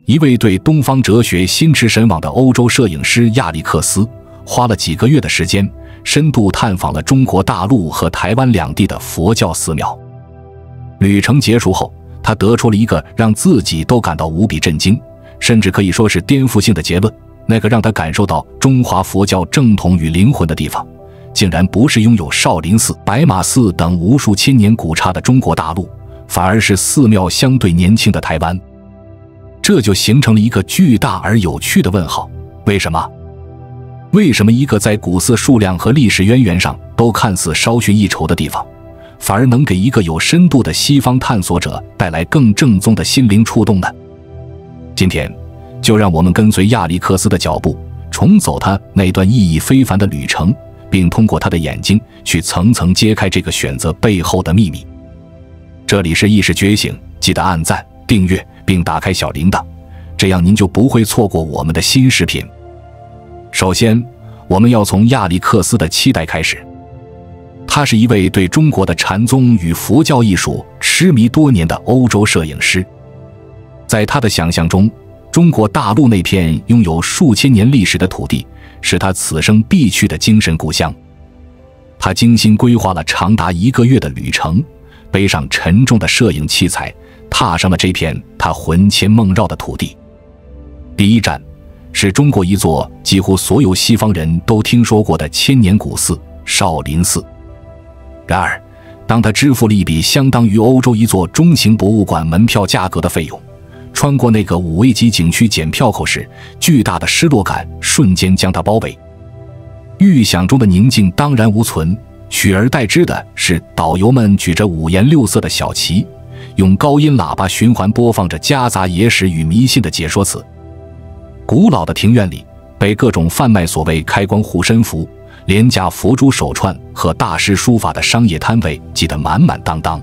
一位对东方哲学心驰神往的欧洲摄影师亚历克斯，花了几个月的时间，深度探访了中国大陆和台湾两地的佛教寺庙。旅程结束后，他得出了一个让自己都感到无比震惊，甚至可以说是颠覆性的结论。那个让他感受到中华佛教正统与灵魂的地方，竟然不是拥有少林寺、白马寺等无数千年古刹的中国大陆，反而是寺庙相对年轻的台湾。这就形成了一个巨大而有趣的问号：为什么？为什么一个在古寺数量和历史渊源上都看似稍逊一筹的地方，反而能给一个有深度的西方探索者带来更正宗的心灵触动呢？今天就让我们跟随亚历克斯的脚步，重走他那段意义非凡的旅程，并通过他的眼睛去层层揭开这个选择背后的秘密。这里是意识觉醒，记得按赞、订阅并打开小铃铛，这样您就不会错过我们的新视频。首先，我们要从亚历克斯的期待开始。他是一位对中国的禅宗与佛教艺术痴迷多年的欧洲摄影师。在他的想象中，中国大陆那片拥有数千年历史的土地，是他此生必去的精神故乡。他精心规划了长达1个月的旅程，背上沉重的摄影器材，踏上了这片他魂牵梦绕的土地。第一站是中国一座几乎所有西方人都听说过的千年古寺——少林寺。然而，当他支付了一笔相当于欧洲一座中型博物馆门票价格的费用，穿过那个5位级景区检票口时，巨大的失落感瞬间将他包围。预想中的宁静当然无存，取而代之的是导游们举着5颜6色的小旗，用高音喇叭循环播放着夹杂野史与迷信的解说词。古老的庭院里被各种贩卖所谓开光护身符、廉价佛珠手串和大师书法的商业摊位挤得满满当当，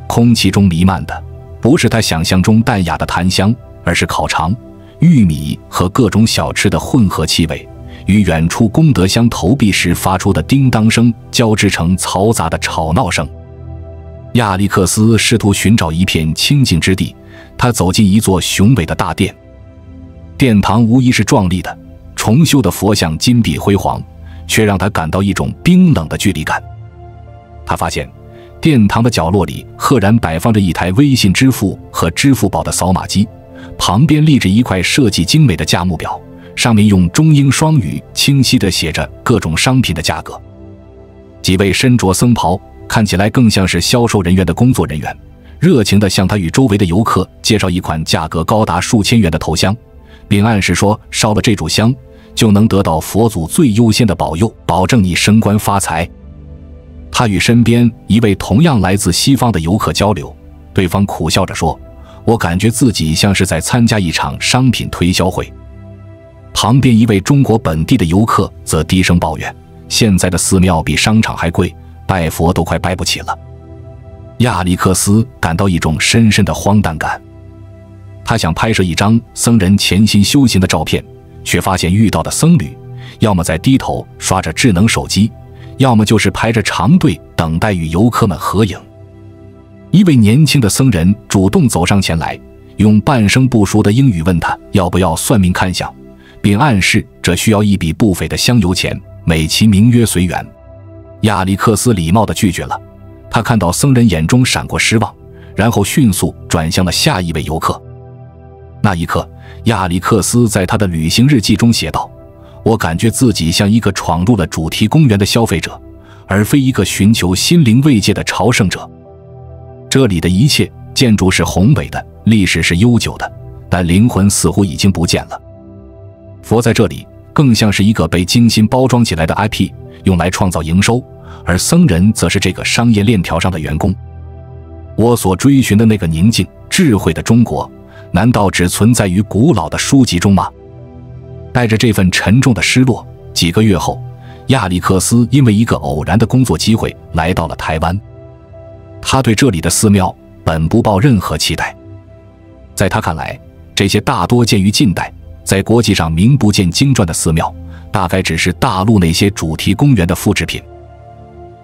空气中弥漫的不是他想象中淡雅的檀香，而是烤肠、玉米和各种小吃的混合气味，与远处功德箱投币时发出的叮当声交织成嘈杂的吵闹声。亚历克斯试图寻找一片清静之地，他走进一座雄伟的大殿。殿堂无疑是壮丽的，重修的佛像金碧辉煌，却让他感到一种冰冷的距离感。他发现殿堂的角落里赫然摆放着一台微信支付和支付宝的扫码机，旁边立着一块设计精美的价目表，上面用中英双语清晰地写着各种商品的价格。几位身着僧袍，看起来更像是销售人员的工作人员，热情地向他与周围的游客介绍一款价格高达数千元的头香，并暗示说烧了这炷香就能得到佛祖最优先的保佑，保证你升官发财。他与身边一位同样来自西方的游客交流，对方苦笑着说：“我感觉自己像是在参加一场商品推销会。”旁边一位中国本地的游客则低声抱怨：“现在的寺庙比商场还贵，拜佛都快拜不起了。”亚历克斯感到一种深深的荒诞感。他想拍摄一张僧人潜心修行的照片，却发现遇到的僧侣要么在低头刷着智能手机，要么就是排着长队等待与游客们合影。一位年轻的僧人主动走上前来，用半生不熟的英语问他要不要算命看相，并暗示这需要一笔不菲的香油钱，美其名曰随缘。亚历克斯礼貌地拒绝了。他看到僧人眼中闪过失望，然后迅速转向了下一位游客。那一刻，亚历克斯在他的旅行日记中写道：“我感觉自己像一个闯入了主题公园的消费者，而非一个寻求心灵慰藉的朝圣者。这里的一切，建筑是宏伟的，历史是悠久的，但灵魂似乎已经不见了。佛在这里更像是一个被精心包装起来的 IP， 用来创造营收，而僧人则是这个商业链条上的员工。我所追寻的那个宁静、智慧的中国，难道只存在于古老的书籍中吗？”带着这份沉重的失落，几个月后，亚历克斯因为一个偶然的工作机会来到了台湾。他对这里的寺庙本不抱任何期待，在他看来，这些大多建于近代，在国际上名不见经传的寺庙，大概只是大陆那些主题公园的复制品。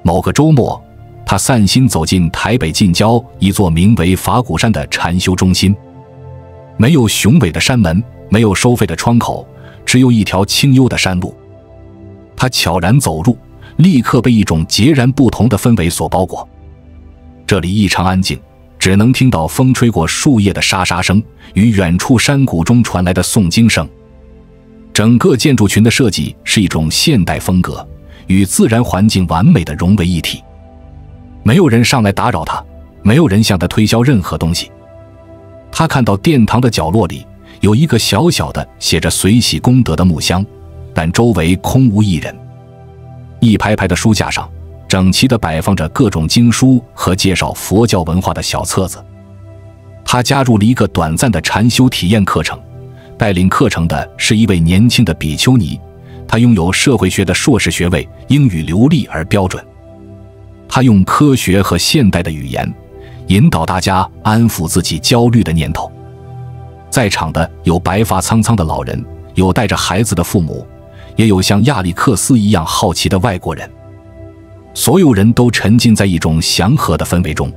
某个周末，他散心走进台北近郊一座名为法鼓山的禅修中心。没有雄伟的山门，没有收费的窗口，只有一条清幽的山路。他悄然走入，立刻被一种截然不同的氛围所包裹。这里异常安静，只能听到风吹过树叶的沙沙声与远处山谷中传来的诵经声。整个建筑群的设计是一种现代风格，与自然环境完美的融为一体。没有人上来打扰他，没有人向他推销任何东西。他看到殿堂的角落里有一个小小的写着随喜功德的木箱，但周围空无一人。一排排的书架上整齐地摆放着各种经书和介绍佛教文化的小册子。他加入了一个短暂的禅修体验课程，带领课程的是一位年轻的比丘尼，他拥有社会学的硕士学位，英语流利而标准。他用科学和现代的语言引导大家安抚自己焦虑的念头。在场的有白发苍苍的老人，有带着孩子的父母，也有像亚历克斯一样好奇的外国人。所有人都沉浸在一种祥和的氛围中。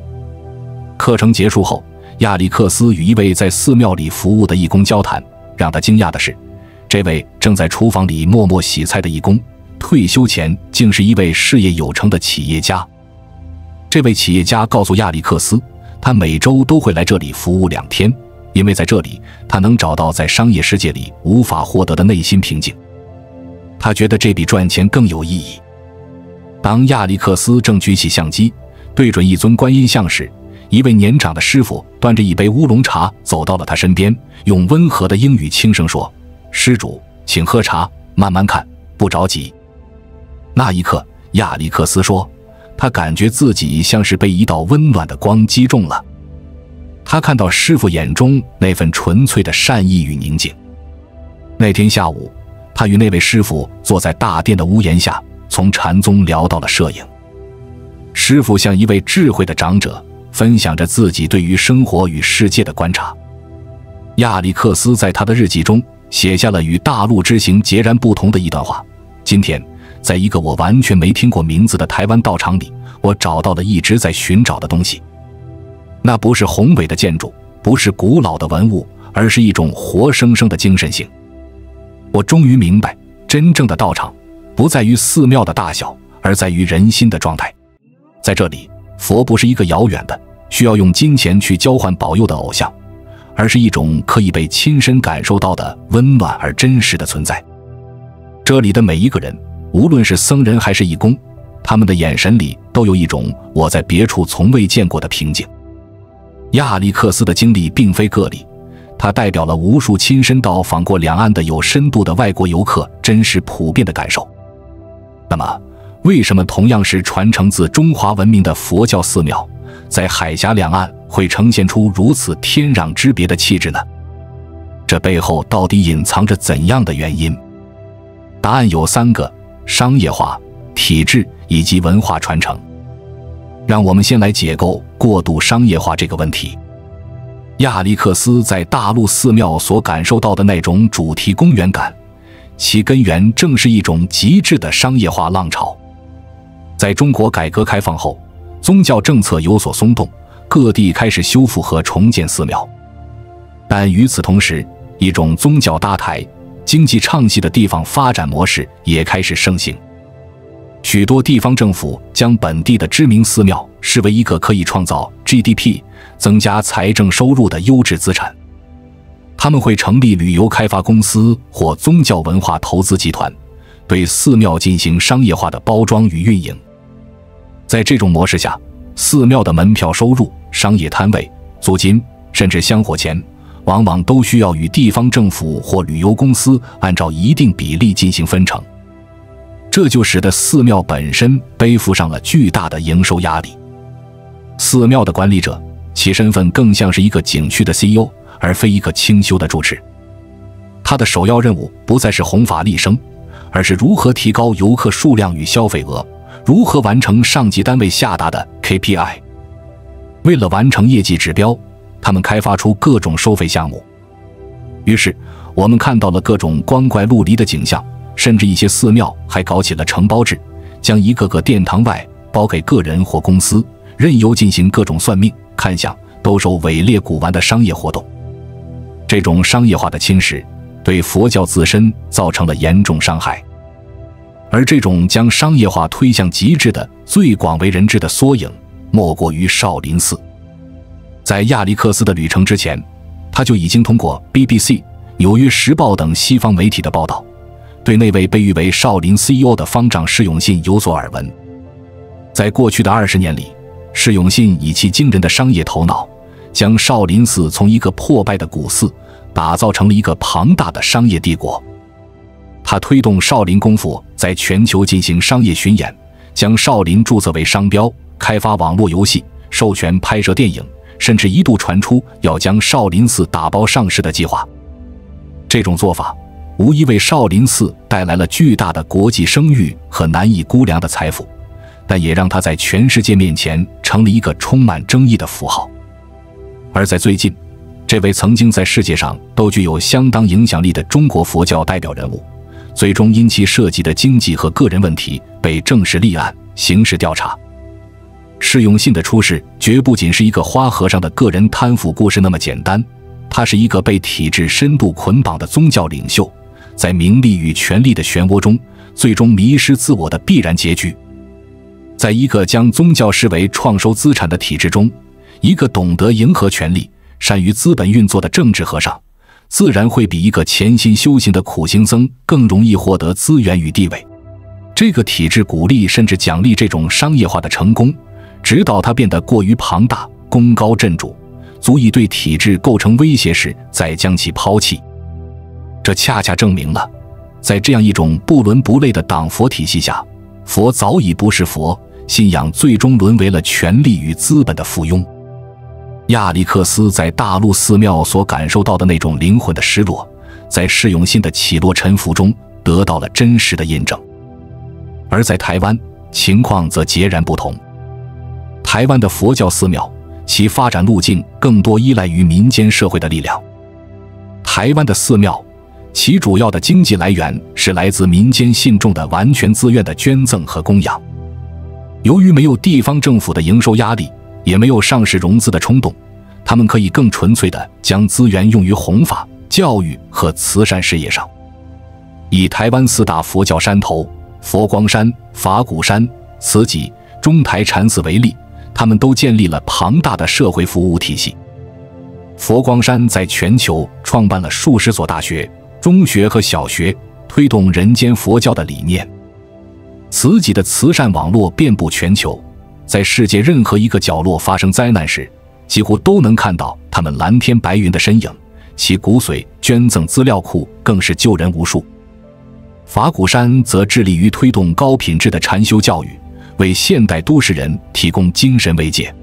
课程结束后，亚历克斯与一位在寺庙里服务的义工交谈。让他惊讶的是，这位正在厨房里默默洗菜的义工，退休前竟是一位事业有成的企业家。这位企业家告诉亚历克斯，他每周都会来这里服务2天，因为在这里他能找到在商业世界里无法获得的内心平静。他觉得这比赚钱更有意义。当亚历克斯正举起相机对准一尊观音像时，一位年长的师傅端着一杯乌龙茶走到了他身边，用温和的英语轻声说：“施主，请喝茶，慢慢看，不着急。”那一刻，亚历克斯说，他感觉自己像是被一道温暖的光击中了。他看到师傅眼中那份纯粹的善意与宁静。那天下午，他与那位师傅坐在大殿的屋檐下，从禅宗聊到了摄影。师傅像一位智慧的长者，分享着自己对于生活与世界的观察。亚历克斯在他的日记中写下了与大陆之行截然不同的一段话：今天，在一个我完全没听过名字的台湾道场里，我找到了一直在寻找的东西。那不是宏伟的建筑，不是古老的文物，而是一种活生生的精神性。我终于明白，真正的道场不在于寺庙的大小，而在于人心的状态。在这里，佛不是一个遥远的需要用金钱去交换保佑的偶像，而是一种可以被亲身感受到的温暖而真实的存在。这里的每一个人，无论是僧人还是义工，他们的眼神里都有一种我在别处从未见过的平静。亚历克斯的经历并非个例，他代表了无数亲身到访过两岸的有深度的外国游客真实普遍的感受。那么，为什么同样是传承自中华文明的佛教寺庙，在海峡两岸会呈现出如此天壤之别的气质呢？这背后到底隐藏着怎样的原因？答案有3个：商业化、体制以及文化传承。让我们先来解构过度商业化这个问题。亚历克斯在大陆寺庙所感受到的那种主题公园感，其根源正是一种极致的商业化浪潮。在中国改革开放后，宗教政策有所松动，各地开始修复和重建寺庙。但与此同时，一种宗教搭台、经济唱戏的地方发展模式也开始盛行。许多地方政府将本地的知名寺庙视为一个可以创造 GDP、增加财政收入的优质资产。他们会成立旅游开发公司或宗教文化投资集团，对寺庙进行商业化的包装与运营。在这种模式下，寺庙的门票收入、商业摊位、租金，甚至香火钱，往往都需要与地方政府或旅游公司按照一定比例进行分成。这就使得寺庙本身背负上了巨大的营收压力。寺庙的管理者，其身份更像是一个景区的 CEO， 而非一个清修的住持。他的首要任务不再是弘法利生，而是如何提高游客数量与消费额，如何完成上级单位下达的 KPI。 为了完成业绩指标，他们开发出各种收费项目。于是我们看到了各种光怪陆离的景象，甚至一些寺庙还搞起了承包制，将一个个殿堂外包给个人或公司，任由进行各种算命、看相、兜售伪劣古玩的商业活动。这种商业化的侵蚀对佛教自身造成了严重伤害。而这种将商业化推向极致的最广为人知的缩影，莫过于少林寺。在亚历克斯的旅程之前，他就已经通过 BBC、纽约时报等西方媒体的报道，对那位被誉为少林 CEO 的方丈释永信有所耳闻。在过去的20年里，释永信以其惊人的商业头脑，将少林寺从一个破败的古寺打造成了一个庞大的商业帝国。他推动少林功夫在全球进行商业巡演，将少林注册为商标，开发网络游戏，授权拍摄电影，甚至一度传出要将少林寺打包上市的计划。这种做法无疑为少林寺带来了巨大的国际声誉和难以估量的财富，但也让他在全世界面前成了一个充满争议的符号。而在最近，这位曾经在世界上都具有相当影响力的中国佛教代表人物，最终因其涉及的经济和个人问题被正式立案，刑事调查。释永信的出世绝不仅是一个花和尚的个人贪腐故事那么简单，他是一个被体制深度捆绑的宗教领袖，在名利与权力的漩涡中，最终迷失自我的必然结局。在一个将宗教视为创收资产的体制中，一个懂得迎合权力、善于资本运作的政治和尚，自然会比一个潜心修行的苦行僧更容易获得资源与地位。这个体制鼓励甚至奖励这种商业化的成功，直到它变得过于庞大、功高震主，足以对体制构成威胁时再将其抛弃。这恰恰证明了，在这样一种不伦不类的党佛体系下，佛早已不是佛，信仰最终沦为了权力与资本的附庸。亚历克斯在大陆寺庙所感受到的那种灵魂的失落，在释永信的起落沉浮中得到了真实的印证。而在台湾，情况则截然不同。台湾的佛教寺庙，其发展路径更多依赖于民间社会的力量。台湾的寺庙，其主要的经济来源是来自民间信众的完全自愿的捐赠和供养。由于没有地方政府的营收压力，也没有上市融资的冲动，他们可以更纯粹地将资源用于弘法、教育和慈善事业上。以台湾4大佛教山头佛光山、法鼓山、慈济、中台禅寺为例，他们都建立了庞大的社会服务体系。佛光山在全球创办了数十所大学、中学和小学，推动人间佛教的理念。慈济的慈善网络遍布全球，在世界任何一个角落发生灾难时，几乎都能看到他们蓝天白云的身影，其骨髓捐赠资料库更是救人无数。法鼓山则致力于推动高品质的禅修教育，为现代都市人提供精神慰藉。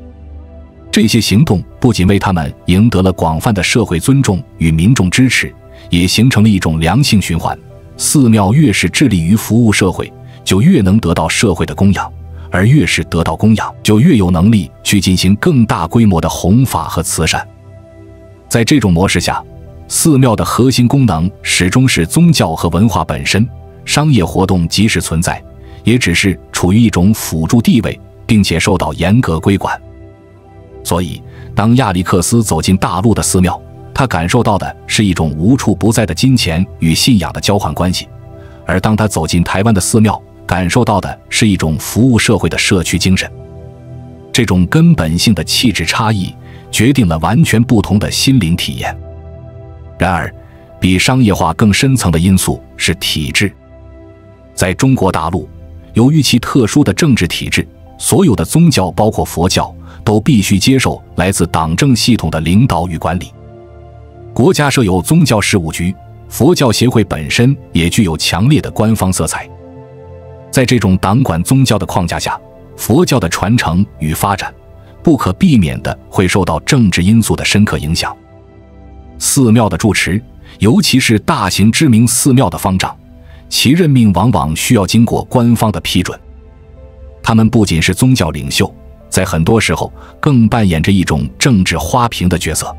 这些行动不仅为他们赢得了广泛的社会尊重与民众支持，也形成了一种良性循环。寺庙越是致力于服务社会，就越能得到社会的供养，而越是得到供养，就越有能力去进行更大规模的弘法和慈善。在这种模式下，寺庙的核心功能始终是宗教和文化本身，商业活动即使存在，也只是处于一种辅助地位，并且受到严格规管。所以，当亚历克斯走进大陆的寺庙，他感受到的是一种无处不在的金钱与信仰的交换关系；而当他走进台湾的寺庙，感受到的是一种服务社会的社区精神。这种根本性的气质差异，决定了完全不同的心灵体验。然而，比商业化更深层的因素是体制。在中国大陆，由于其特殊的政治体制，所有的宗教包括佛教都必须接受来自党政系统的领导与管理。国家设有宗教事务局，佛教协会本身也具有强烈的官方色彩。在这种党管宗教的框架下，佛教的传承与发展不可避免地会受到政治因素的深刻影响。寺庙的住持，尤其是大型知名寺庙的方丈，其任命往往需要经过官方的批准。他们不仅是宗教领袖，在很多时候更扮演着一种政治花瓶的角色。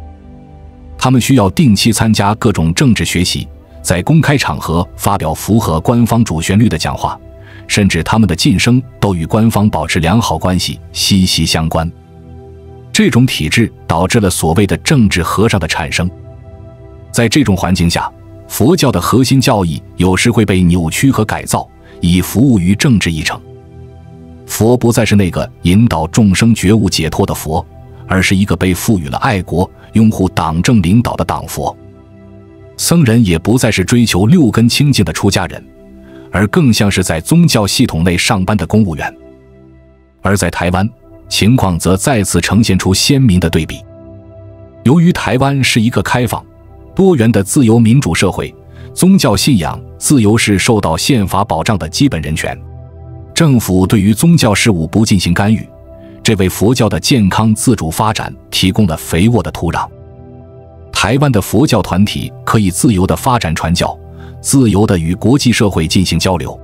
他们需要定期参加各种政治学习，在公开场合发表符合官方主旋律的讲话，甚至他们的晋升都与官方保持良好关系息息相关。这种体制导致了所谓的政治和尚的产生。在这种环境下，佛教的核心教义有时会被扭曲和改造，以服务于政治议程。佛不再是那个引导众生觉悟解脱的佛，而是一个被赋予了爱国、拥护党政领导的党佛。僧人也不再是追求六根清净的出家人，而更像是在宗教系统内上班的公务员。而在台湾，情况则再次呈现出鲜明的对比。由于台湾是一个开放、多元的自由民主社会，宗教信仰自由是受到宪法保障的基本人权。政府对于宗教事务不进行干预，这为佛教的健康自主发展提供了肥沃的土壤。台湾的佛教团体可以自由地发展传教，自由地与国际社会进行交流。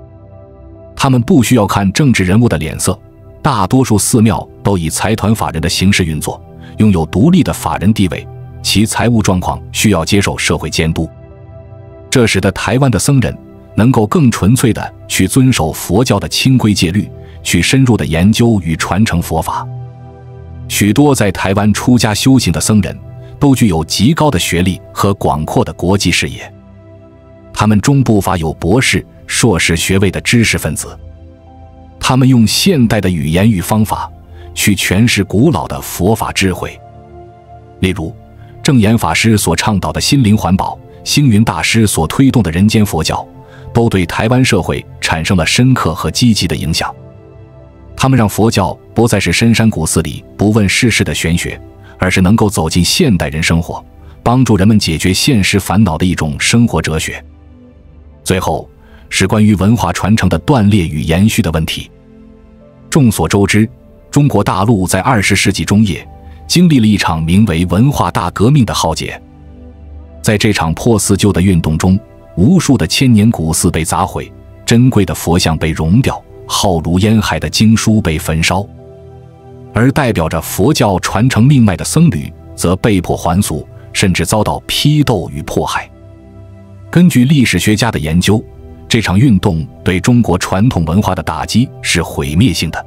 他们不需要看政治人物的脸色，大多数寺庙都以财团法人的形式运作，拥有独立的法人地位，其财务状况需要接受社会监督。这使得台湾的僧人能够更纯粹地去遵守佛教的清规戒律，去深入地研究与传承佛法。许多在台湾出家修行的僧人都具有极高的学历和广阔的国际视野，他们中不乏有博士、硕士学位的知识分子。他们用现代的语言与方法去诠释古老的佛法智慧。例如，正言法师所倡导的心灵环保，星云大师所推动的人间佛教，都对台湾社会产生了深刻和积极的影响。他们让佛教不再是深山古寺里不问世事的玄学，而是能够走进现代人生活，帮助人们解决现实烦恼的一种生活哲学。最后是关于文化传承的断裂与延续的问题。众所周知，中国大陆在20世纪中叶经历了一场名为文化大革命的浩劫。在这场破四旧的运动中，无数的千年古寺被砸毁，珍贵的佛像被熔掉，浩如烟海的经书被焚烧，而代表着佛教传承命脉的僧侣则被迫还俗，甚至遭到批斗与迫害。根据历史学家的研究，这场运动对中国传统文化的打击是毁灭性的。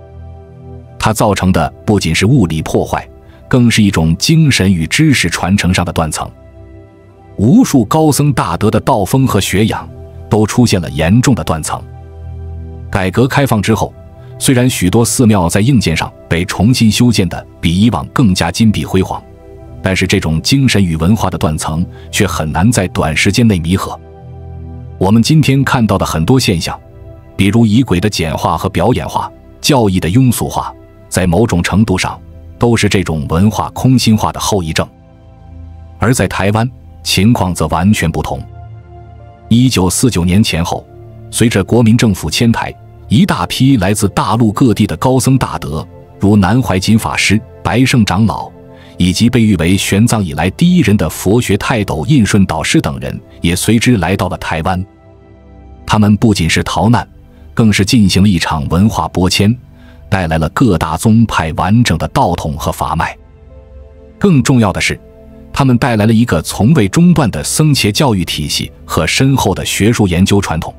它造成的不仅是物理破坏，更是一种精神与知识传承上的断层。无数高僧大德的道风和学养都出现了严重的断层。改革开放之后，虽然许多寺庙在硬件上被重新修建的比以往更加金碧辉煌，但是这种精神与文化的断层却很难在短时间内弥合。我们今天看到的很多现象，比如仪轨的简化和表演化，教义的庸俗化，在某种程度上都是这种文化空心化的后遗症。而在台湾，情况则完全不同。1949年前后，随着国民政府迁台，一大批来自大陆各地的高僧大德，如南怀瑾法师、白胜长老，以及被誉为玄奘以来第一人的佛学泰斗印顺导师等人，也随之来到了台湾。他们不仅是逃难，更是进行了一场文化拨迁，带来了各大宗派完整的道统和法脉。更重要的是，他们带来了一个从未中断的僧伽教育体系和深厚的学术研究传统。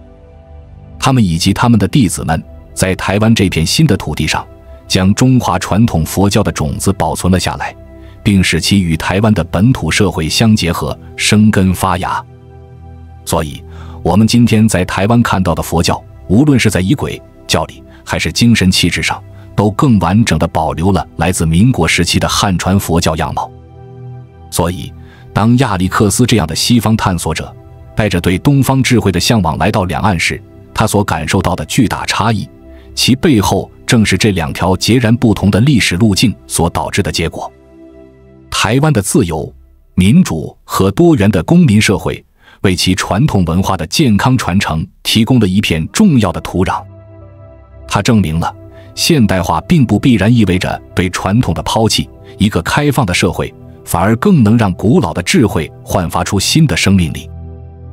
他们以及他们的弟子们，在台湾这片新的土地上，将中华传统佛教的种子保存了下来，并使其与台湾的本土社会相结合，生根发芽。所以，我们今天在台湾看到的佛教，无论是在仪轨、教理，还是精神气质上，都更完整地保留了来自民国时期的汉传佛教样貌。所以，当亚历克斯这样的西方探索者带着对东方智慧的向往来到两岸时，他所感受到的巨大差异，其背后正是这两条截然不同的历史路径所导致的结果。台湾的自由、民主和多元的公民社会，为其传统文化的健康传承提供了一片重要的土壤。它证明了，现代化并不必然意味着对传统的抛弃，一个开放的社会反而更能让古老的智慧焕发出新的生命力。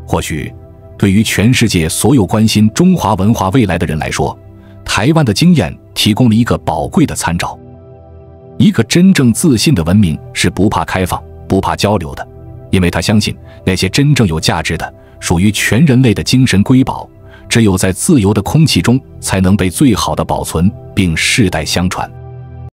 或许，对于全世界所有关心中华文化未来的人来说，台湾的经验提供了一个宝贵的参照。一个真正自信的文明是不怕开放、不怕交流的，因为他相信那些真正有价值的、属于全人类的精神瑰宝，只有在自由的空气中才能被最好的保存，并世代相传。